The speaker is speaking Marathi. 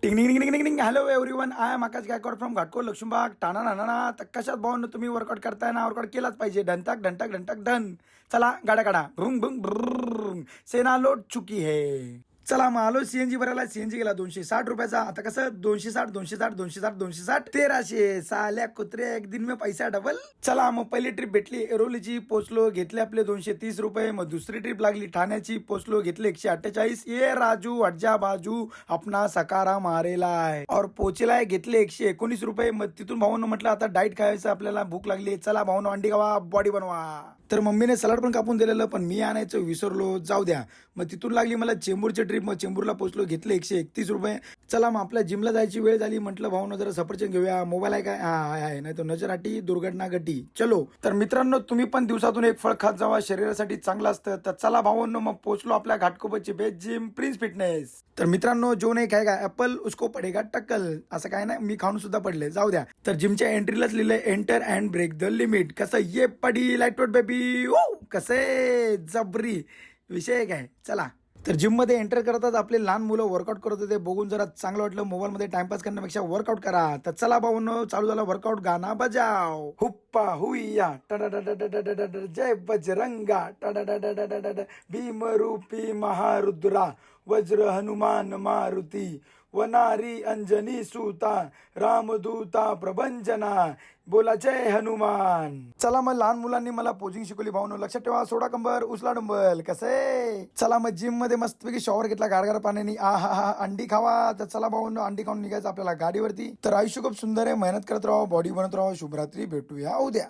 टिंग टिंग टिंग टिंग टिंग. Hello everyone, I am Akash Gaikwad from Ghatkol Lakshmibaug टाणा नाना. तर कशात भाऊ तुम्ही वर्कआउट करताय ना, वर्कआउट केलाच पाहिजे. ढंटाक ढंटाक ढंटाक ढन. चला गाड्या काढा, भ्रुंग भ्रुंग भ्रुंग. सेना लोट चुकी है. चला मग आलो सीएनजी भरायला. सीएनजी गेला 260 रुपयाचा. आता कसं 260 260 260 260 1300. साल्या कुत्रे, एक दिन में पैसा डबल. चला मग पहिली ट्रिप भेटली एरोलीची, पोचलो, घेतले आपले 230 रुपये. मग दुसरी ट्रिप लागली ठाण्याची, पोचलो, घेतले 148. ये राजू हटजा बाजू, अपना सकारा मारेला आहे और पोचेला घेतले 119 रुपये. मग तिथून भाऊनं म्हटलं आता डाईट खायचं आपल्याला, भूक लागली. चला भाऊनं अंडी खावा, बॉडी बनवा. तर मम्मीने सलाड पण कापून दिलेलं, पण मी आणायचं विसरलो, जाऊ द्या. मग तिथून लागली मला चेंबूरची ट्रिप. मग चेंबूरला पोहोचलो, घेतले 131 रुपये. चला मग आपल्या जिमला जायची वेळ झाली. म्हटलं भाऊनं जरा सफरचंद घेऊया. मोबाईल आहे काय? आहे, नाही तो नजराटी दुर्घटना गटी. चलो तर मित्रांनो, तुम्ही पण दिवसातून एक फळ खात जावा, शरीरासाठी चांगलं असतं. तर चला भाऊंनो, मग पोहोचलो आपल्या घाटकोपरची बेस्ट जिम प्रिन्स फिटनेस. तर मित्रांनो, जो नाही खायगा ऍपल उसको पडेगा टक्कल, असं काय नाही, मी खाऊन सुद्धा पडले, जाऊ द्या. तर जिमच्या एंट्रीलाच लिहिलंय enter and break the limit. कसं ये पडी लाईट बेबी, कसे जबरी विषय काय. चला तर जिम मध्ये एंटर करताच आपले लहान मुलं वर्कआउट करत होते, बघून जरा चांगलं वाटलं. मोबाईल मध्ये टाइमपास करण्यापेक्षा वर्कआउट करा. तर चला भाऊनो, चालू झाला वर्कआउट. गाना बजाव. हुप्पा हुईया जय बजरंगा भीमरूपी महारुद्रा वज्र हनुमान मारुती वनारी अंजनी सूता रामदूता प्रभंजना, बोला जय हनुमान. चला मग लहान मुलांनी मला पोजिंग शिकवली भाऊनो. लक्षात ठेवा, सोडा कंबर, उचला डंबल. कसे. चला मग जिम मध्ये मस्तपैकी शॉवर घेतला गारगार पाण्याने. हा अंडी खावा. तर चला भाऊनो, अंडी खाऊन निघायचं आपल्याला गाडीवरती. तर आयुष्य खूप सुंदर आहे, मेहनत करत राहा, बॉडी बनत राहा. शुभरात्री, भेटूया उद्या.